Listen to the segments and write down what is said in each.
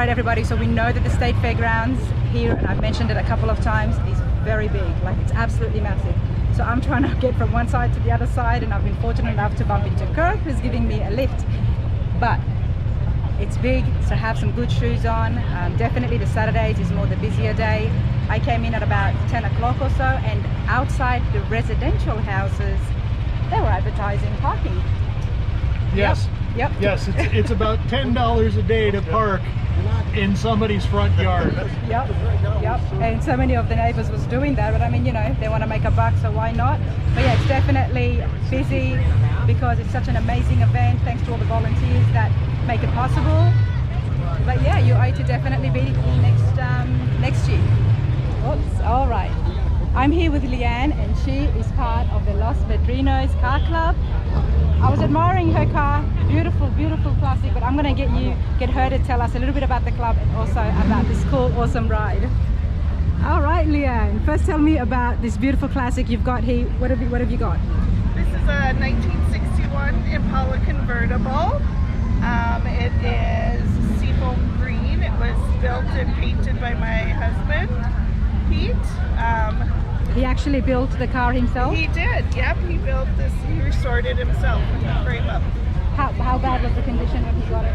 Right, everybody, so we know that the state fairgrounds here, and I've mentioned it a couple of times, is very big. Like, it's absolutely massive. So I'm trying to get from one side to the other side, and I've been fortunate enough to bump into Kirk, who's giving me a lift. But it's big, so have some good shoes on. Definitely the Saturdays is more the busier day. I came in at about 10 o'clock or so, and outside the residential houses, they were advertising parking. Yes. Yep. Yes, it's about $10 a day to park in somebody's front yard. Yep. And so many of the neighbors was doing that, but I mean, you know, they want to make a buck, so why not? But yeah, it's definitely busy because it's such an amazing event, thanks to all the volunteers that make it possible. But yeah, you owe to definitely be next year. Oops, all right. I'm here with Leanne, and she is part of the Los Padrinos Car Club. I was admiring her car, beautiful, beautiful classic, but I'm gonna get her to tell us a little bit about the club and also about this cool, awesome ride. All right, Leanne, first tell me about this beautiful classic you've got here. What have you got? This is a 1961 Impala convertible. It is seafoam green. It was built and painted by my husband, Pete. He actually built the car himself? He did, yep. He built this, he restored it himself with the frame up. How bad was the condition when he got it?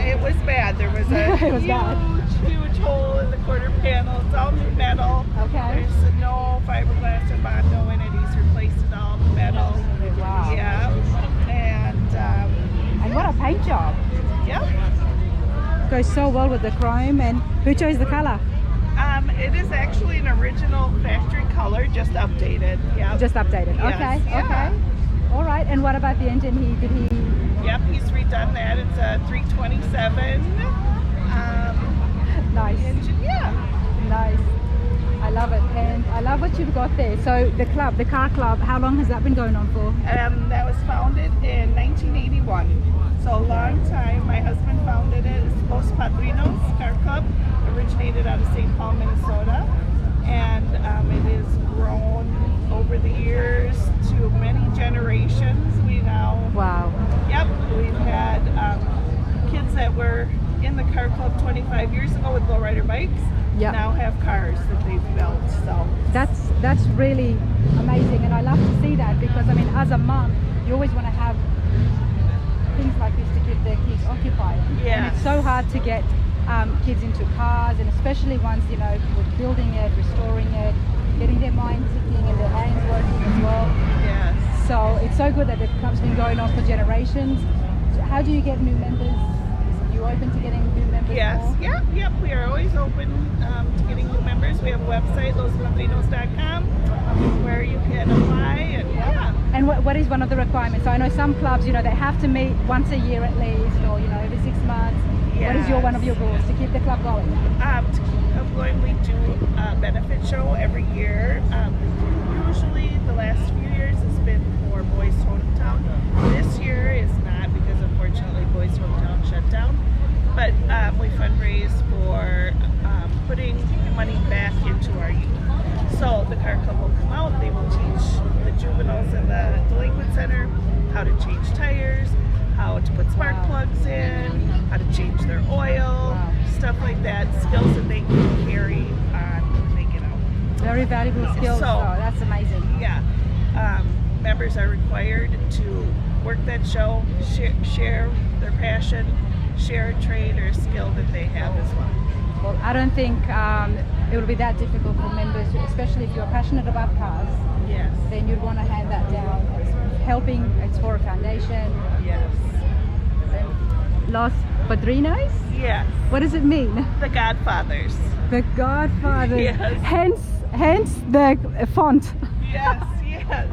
It was bad. There was a huge hole in the quarter panel. It's all new metal. Okay. There's no fiberglass or Bondo in it. He's replaced it all with metal. Wow. Yeah. And what a paint job. Yeah. Goes so well with the chrome. And who chose the color? It is actually an original factory color, just updated. Yeah. Just updated. Yes, Okay. yeah. Okay. All right. And what about the engine? Did he? Yep, he's redone that. It's a 327. Nice. Engine. Yeah. Nice. I love it, and I love what you've got there. So the club, the car club, how long has that been going on for? That was founded in 1981. So a long time. My husband founded it. It's Los Padrinos Car Club. Originated out of St. Paul, Minnesota, and it has grown over the years to many generations. We now, Wow. Yep, we've had kids that were in the car club 25 years ago with lowrider bikes. Yep. Now have cars that they've built. So That's really amazing, and I love to see that because I mean, as a mom, you always want to have things like this to keep their kids occupied. Yeah. And it's so hard to get kids into cars, and especially ones, you know, with building it, restoring it, getting their minds ticking and their hands working as well. yes. So it's so good that the club's been going on for generations. How do you get new members? Are you open to getting new members? Yes, more? yep. We are always open to getting new members. We have a website, lospadrinos.com, where you can apply, and yeah. And what is one of the requirements? So I know some clubs, you know, they have to meet once a year at least, or you know, every 6 months. What is one of your goals to keep the club going? To keep it going, we do a benefit show every year. Usually the last few years has been for Boys Hometown. This year is not, because unfortunately Boys Hometown shut down. But we fundraise for putting money back into our youth. So the car club will come out, they will teach the juveniles in the delinquent center how to change tires, how to put spark plugs in, how to change their oil, stuff like that, skills that they can carry on when they get out. Very valuable skills. So, that's amazing. Yeah. Members are required to work that show, share their passion, share a trade or a skill that they have as well. Well, I don't think it will be that difficult for members, especially if you're passionate about cars. Yes. Then you'd want to hand that down. It's for a foundation. Yes. Los Padrinos? Yes. What does it mean? The Godfathers. The Godfathers. Yes. Hence the font. Yes, yes.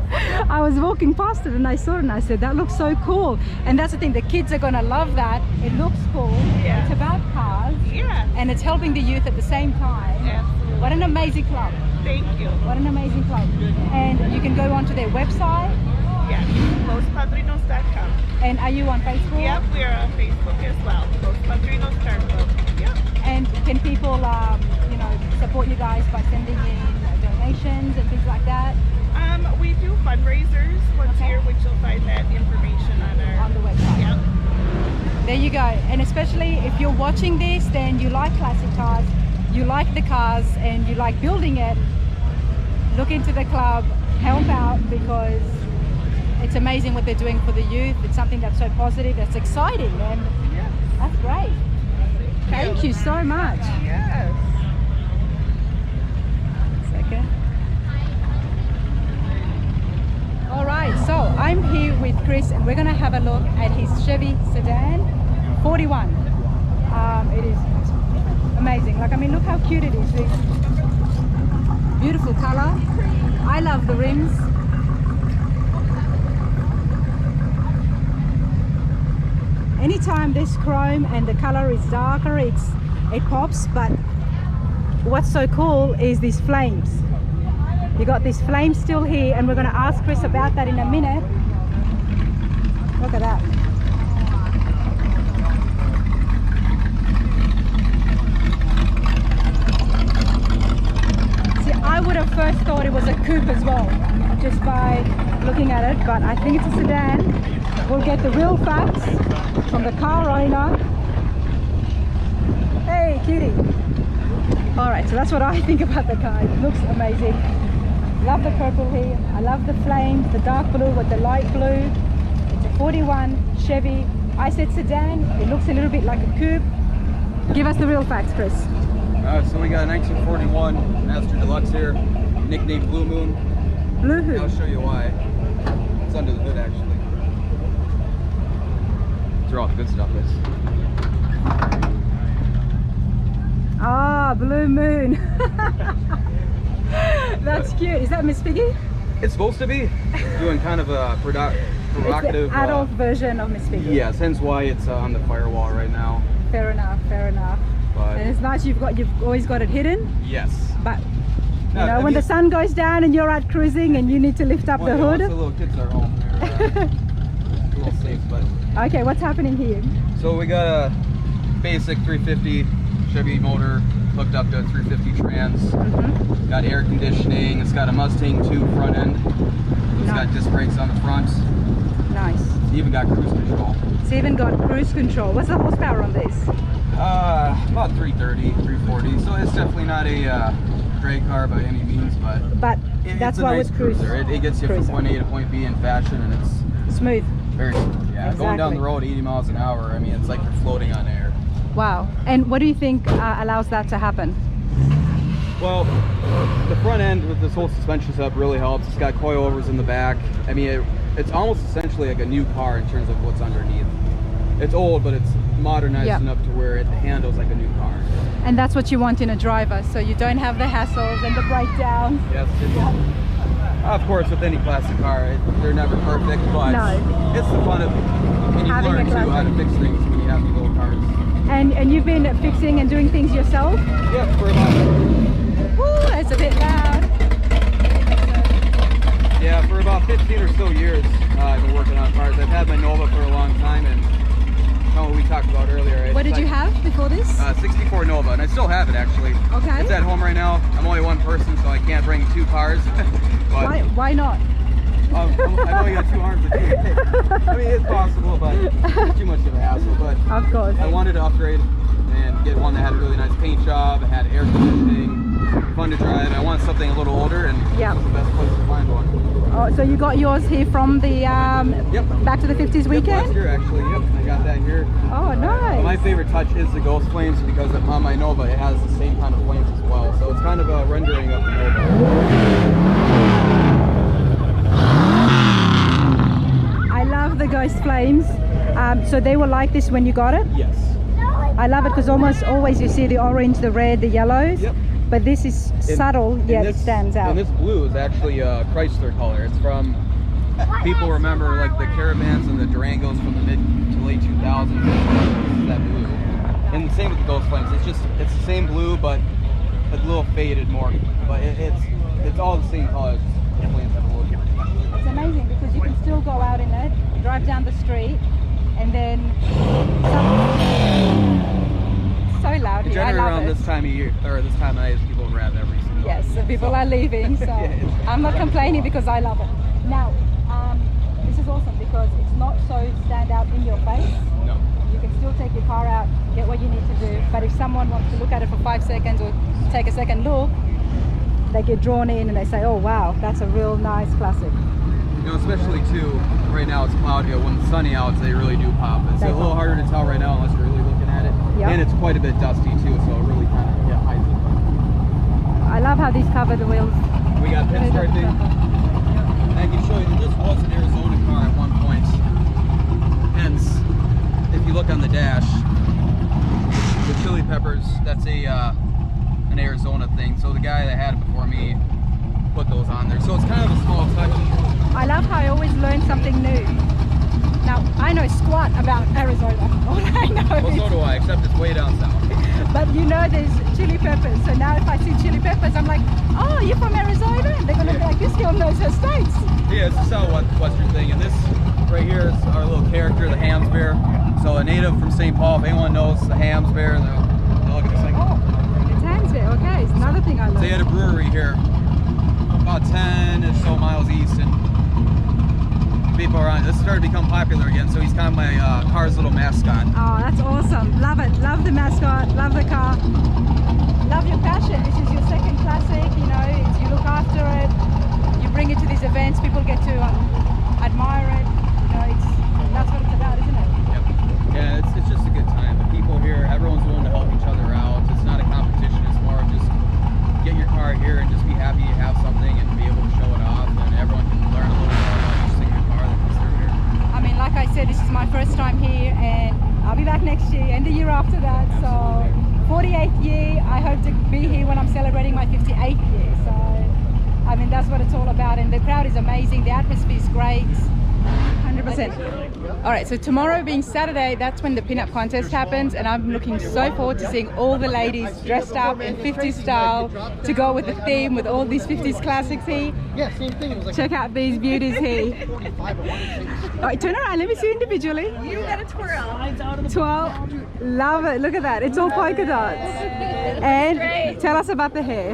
I was walking past it and I saw it and I said, that looks so cool. And that's the thing, the kids are going to love that. It looks cool. Yeah. It's about cars. Yeah. And it's helping the youth at the same time. Absolutely. What an amazing club. Thank you. What an amazing club. And you can go onto their website. Yes, lospadrinos.com. And are you on Facebook? Yep, we are on Facebook as well. Los Padrinos Car Club. Yep. And can people, you know, support you guys by sending in donations and things like that? We do fundraisers once a year, which you'll find that information on our On the website. Yep. There you go. And especially if you're watching this, then you like classic cars, you like the cars, and you like building it, look into the club, help out, because it's amazing what they're doing for the youth. It's something that's so positive, that's exciting, and that's great. Thank you so much. Yes. Second. All right, so I'm here with Chris, and we're going to have a look at his Chevy sedan 41. It is amazing. Like, I mean, look how cute it is. This beautiful color. I love the rims. Anytime this chrome and the color is darker, it pops. But what's so cool is these flames. You got these flames still here, and we're going to ask Chris about that in a minute. Look at that. See, I would have first thought it was a coupe as well, just by looking at it, but I think it's a sedan. We'll get the real facts from the car owner. Hey, kitty. All right, so that's what I think about the car. It looks amazing. Love the purple here. I love the flames, the dark blue with the light blue. It's a 41 Chevy. I said sedan. It looks a little bit like a coupe. Give us the real facts, Chris. So we got a 1941 Master Deluxe here, nicknamed Blue Moon. Blue Hood. I'll show you why. It's under the hood, actually. That's where all the good stuff is. Ah, Blue Moon. That's cute. Is that Miss Piggy? It's supposed to be. Doing kind of a provocative... It's the adult version of Miss Piggy. Yes, hence why it's on the firewall right now. Fair enough, fair enough. But And it's nice you've always got it hidden. yes. But you No, know, I when mean- the sun goes down and you're out cruising and you need to lift up Well, the once hood. the little kids are home, they're a little safe, but... Okay, what's happening here? So we got a basic 350 Chevy motor hooked up to a 350 trans. Mm-hmm. Got air conditioning. It's got a Mustang 2 front end. It's Nice. got disc brakes on the front. Nice. It's even got cruise control. It's even got cruise control. What's the horsepower on this? About 330, 340. So it's definitely not a great car by any means, but But it's that's a why nice with cruise. cruiser. It gets you from cruiser. point A to point B in fashion, and it's Smooth. very smooth. Yeah, going down Exactly. the road 80 miles an hour. I mean, it's like you're floating on air. Wow. And what do you think allows that to happen? Well, the front end with this whole suspension setup really helps. It's got coilovers in the back. I mean, it's almost essentially like a new car in terms of what's underneath. It's old, but it's modernized Yeah. enough to where it handles like a new car. And that's what you want in a driver, so you don't have the hassles and the breakdowns. Yes, of course, with any classic car, they're never perfect, but No. it's the fun of, and you Having a learn too how to classic. fix things when you have these little cars. And you've been fixing and doing things yourself? Yeah, for about Woo, it's a bit loud. Yeah, for about 15 or so years, I've been working on cars. I've had my Nova for a long time, and what we talked about earlier. What did you have before this? 64 Nova, and I still have it actually. Okay. It's at home right now. I'm only one person, so I can't bring two cars. But Why not? I've only got 2 arms to do it. I mean, it's possible, but it's too much of a hassle. But Of course. I wanted to upgrade and get one that had a really nice paint job, had air conditioning, fun to drive. I want something a little older, and Yeah. this is the best place to find one. Oh, so you got yours here from the Yep. Back to the 50s Yep, weekend? last year actually. Yep, I got that here. Oh, nice. But my favorite touch is the ghost flames, because on my Nova it has the same kind of flames as well. So it's kind of a rendering of the Nova. I love the ghost flames. So they were like this when you got it? Yes. I love it because almost always you see the orange, the red, the yellows. Yep. But this is subtle, yet it stands out. And this blue is actually a Chrysler color. It's from, people remember like the Caravans and the Durangos from the mid to late 2000s. This is that blue. And the same with the ghost flames. It's the same blue, but a little faded more. But it's all the same colors. The flames have a little different. It's amazing because you can still go out in it, drive down the street, and then so loud here. I Generally love around it. this time of year, or this time of night, people grab every single. Yes, so people are leaving, so I'm not complaining because I love it. Now, this is awesome because it's not so stand out in your face. No. You can still take your car out, get what you need to do. But if someone wants to look at it for 5 seconds or take a second look, they get drawn in and they say, oh wow, that's a real nice classic. You know, especially too, right now it's cloudy. When it's sunny out, they really do pop. It's a little harder to tell right now unless you're really looking at it. Yep. And it's quite a bit dusty too, so it really kind of hides it. I love how these cover the wheels. We got pit starting. And I can show you that this was an Arizona car at one point. Hence, if you look on the dash, the chili peppers, that's an Arizona thing. So the guy that had it before me put those on there. So it's kind of a small touch. I love how I always learn something new. Now, I know squat about Arizona. All I know Well, so do I, except it's way down south. But you know there's chili peppers. So now if I see chili peppers, I'm like, oh, you're from Arizona? And they're going to be like, this girl knows her states. Yeah, it's a southwestern thing. And this right here is our little character, the Hams bear. So a native from St. Paul, if anyone knows the Hams bear, they'll look at this thing. Oh, it's Hansville. Okay, it's another thing I learned. They had a brewery here about 10 or so miles east, and people are on. This started to become popular again, so he's kind of my car's little mascot. Oh, that's awesome. Love it. Love the mascot. Love the car. Love your passion. This is your second classic. You know, you look after it. You bring it to these events. People get to admire it. You know, that's what it's about, isn't it? Yep. Yeah, it's just a good time. The people here, everyone's willing to help each other out. It's not a competition. It's more of just get your car here and just be happy you have something and be able to show it off, and everyone can learn a little more about each single car that comes through here. I mean, like I said, this is my first time here, and I'll be back next year and the year after that. So 48th year, I hope to be here when I'm celebrating my 58th year. So I mean, that's what it's all about, and the crowd is amazing, the atmosphere is great. 100%. All right, so tomorrow being Saturday, that's when the pinup contest happens, and I'm looking so forward to seeing all the ladies dressed up in 50s style to go with the theme with all these 50s classics here. Yeah, same thing. It was like Check out these beauties here. All right, turn around, let me see individually. You got a twirl. 12, love it, look at that, it's all polka dots. And tell us about the hair.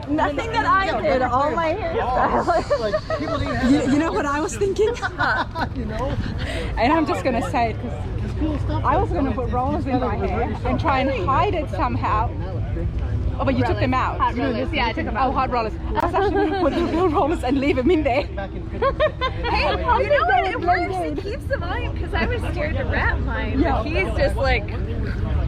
Nothing that I did. All my hairstyles. like people didn't have You know what I was thinking? you know. And I'm just going to say it because Cool stuff. I was going to put rollers in my hair and try and hide it somehow. Oh, but you took them out. Hot rollers. Yeah, I took them out. Oh, hot rollers. I was actually going to put the real rollers and leave them in there. Back in Hey, you know what? It works. It keeps them on because I was scared to wrap mine. Yeah. But he's just like.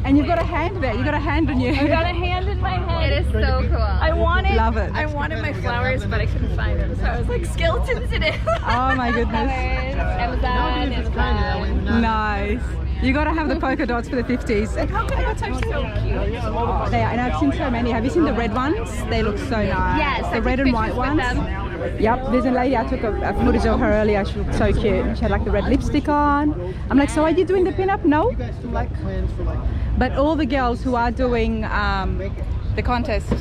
And you've got a hand there. You've got a hand on your I got hair. a hand in my head. It is so cool. I wanted. Love it. I wanted my flowers, but I couldn't find them, so I was like skeletons in it. Oh my goodness. Amazon. Nowadays it's kind of that way. But not Nice. You got to have the polka dots for the 50s. The polka dots are so cute. Oh, they are, and I've seen so many. Have you seen the red ones? They look so nice. Yes, I the took red and white pictures with ones. them. Yep, there's a lady, I took a footage of her earlier. She looked so cute. She had like the red lipstick on. I'm like, so are you doing the pin-up? No. you guys still like plans for like But all the girls who are doing the contest,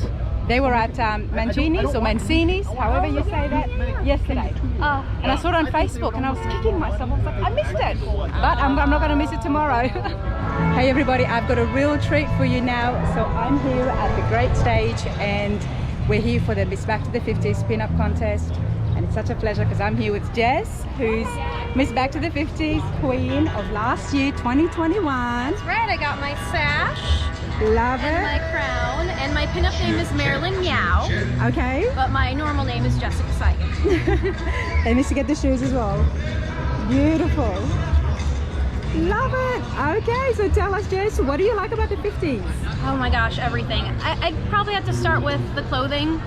they were at Mancini's or Mancini's, however you say that, yesterday. And I saw it on Facebook and I was kicking myself. I was like, I missed it. But I'm not going to miss it tomorrow. Hey everybody, I've got a real treat for you now. So I'm here at the great stage and we're here for the Miss Back to the 50s pin-up contest. And it's such a pleasure because I'm here with Jess, who's Miss Back to the 50s queen of last year, 2021. Right, I got my sash Love and my it. crown, and my pinup name is Marilyn Yao, Okay. but my normal name is Jessica Seigan. And needs to get the shoes as well. Beautiful. Love it. Okay, so tell us, Jess, what do you like about the 50s? Oh my gosh, everything. I probably have to start with the clothing,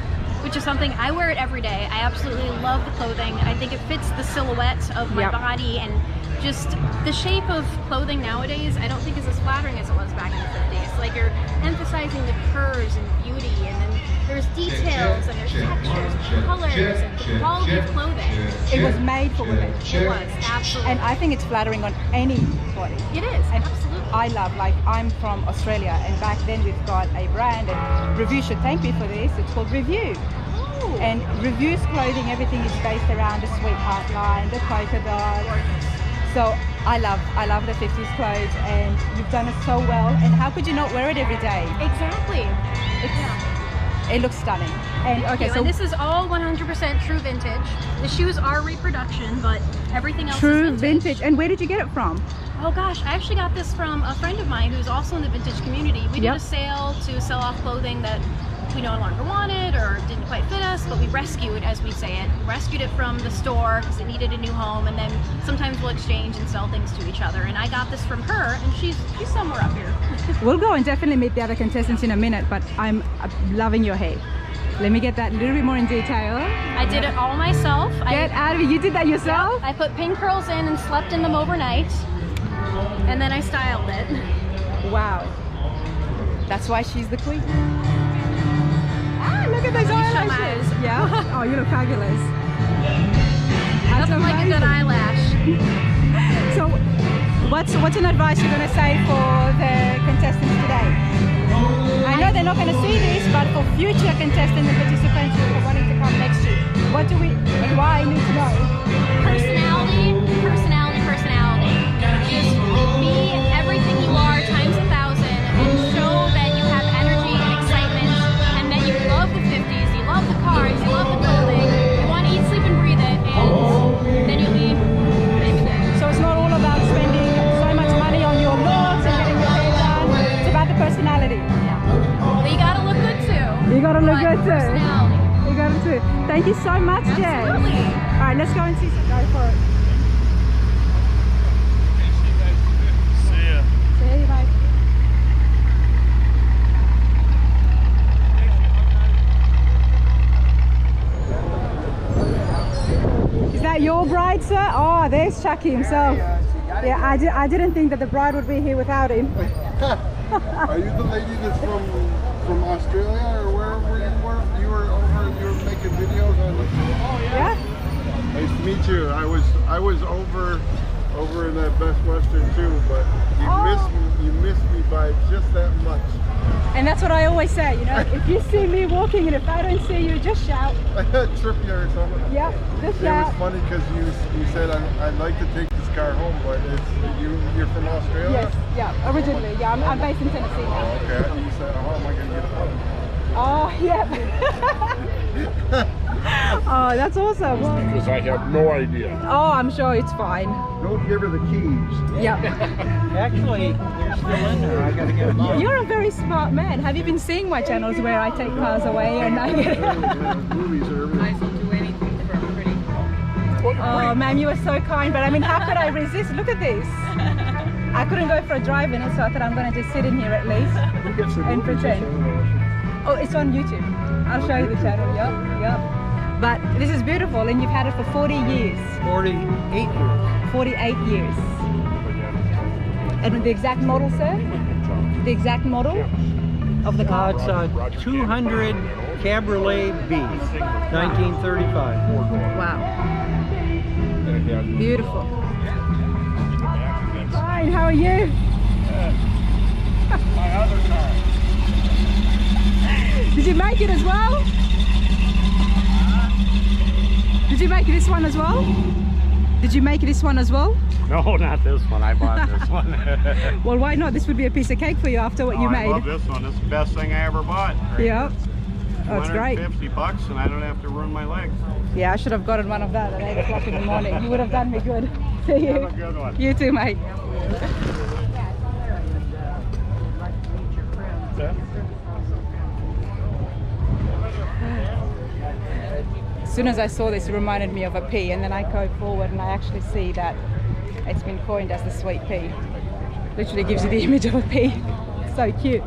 which is something I wear it every day. I absolutely love the clothing. I think it fits the silhouette of my Yep. body, and just the shape of clothing nowadays I don't think is as flattering as it was back in the 50s. Like, you're emphasizing the curves and beauty, and then there's details and there's textures and colors and the quality of clothing. It was made for women. It was, absolutely. And I think it's flattering on anybody. It is, And absolutely. I love, like, I'm from Australia, and back then we've got a brand, and Review should thank me for this. It's called Review. Oh. And Review's clothing, everything is based around the sweetheart line, the polka dots. So I love the 50s clothes, and you've done it so well. And how could you not wear it every day? Exactly. It looks stunning. And okay, So so and this is all 100% true vintage. The shoes are reproduction, but everything else true is vintage. And where did you get it from? Oh gosh, I actually got this from a friend of mine who's also in the vintage community. We did Yep. a sale to sell off clothing that we no longer wanted or didn't quite fit us, but we rescued, as we say it. We rescued it from the store because it needed a new home, and then sometimes we'll exchange and sell things to each other. And I got this from her, and she's somewhere up here. We'll go and definitely meet the other contestants in a minute, but I'm loving your hair. Let me get that a little bit more in detail. I did it all myself. Get out of it. You did that yourself? I put pin curls in and slept in them overnight, and then I styled it. Wow. That's why she's the queen. Ah, look at those Let me show my eyelashes. eyes. Yeah? Oh, you look fabulous. That's Nothing like a good amazing. eyelash. So, what's an advice you're going to say for the contestants today? I know they're not going to see this, but for future contestants and participants who are wanting to come next year, what do I need to know? Personality, personality, personality. Just be everything you are times 1,000 and show that you have energy and excitement and that you love the 50s, you love the cars, you love the clothing, you want to eat, sleep, and breathe it, and then you'll be amazing. So it's not all about spending so much money on your looks and getting your hair done. It's about the personality. But you gotta look good too. You gotta look But good too. Personality. You got it too. Thank you so much, Jess. Absolutely. All right, let's go and see. Go for it. See ya. See you, mate. Is that your bride, sir? Oh, there's Chucky himself. Yeah, I didn't think that the bride would be here without him. Are you the lady that's from Australia or wherever you were? You were over. You were making videos on. Yeah? Nice to meet you. I was over in that Best Western too, but you missed me by just that much. And that's what I always say, you know, if you see me walking and if I don't see you, just shout. Trip you or something. Yep, just It shout. was funny because you said I'd like to take this car home, but you're from Australia. Yes, yeah, originally, yeah, I'm based in Tennessee now. Okay. You said, how am I gonna get home? Oh, yep. Oh, that's awesome. Because I have no idea. Oh, I'm sure it's fine. Don't give her the keys. Yep. Actually, they're still in there. I gotta get them out. You're a very smart man. Have you been seeing my channels where I take cars away and I get... Movies are everything. Oh, man, you were so kind. But I mean, how could I resist? Look at this. I couldn't go for a drive in it, so I thought I'm going to just sit in here at least and pretend. Oh, it's on YouTube. I'll show you the channel. Yep, yep. But this is beautiful, and you've had it for 40 years. 48 years. 48 years. And the exact model, sir? The exact model of the car? It's a 200 Cabriolet B, 1935. Wow. Beautiful. Fine, how are you? My other car. Did you make it as well? Did you make this one as well? Did you make this one as well? No, not this one. I bought this one. Well, why not? This would be a piece of cake for you after what you I made. love this one. It's the best thing I ever bought. Yeah. Oh, it's great. $250 and I don't have to ruin my legs. Yeah, I should have gotten one of that at 8 o'clock in the morning. You would have done me good. See you. Have a good one. You too, mate. As soon as I saw this, it reminded me of a pea, and then I go forward and I actually see that it's been coined as the sweet pea. Literally gives you the image of a pea. So cute.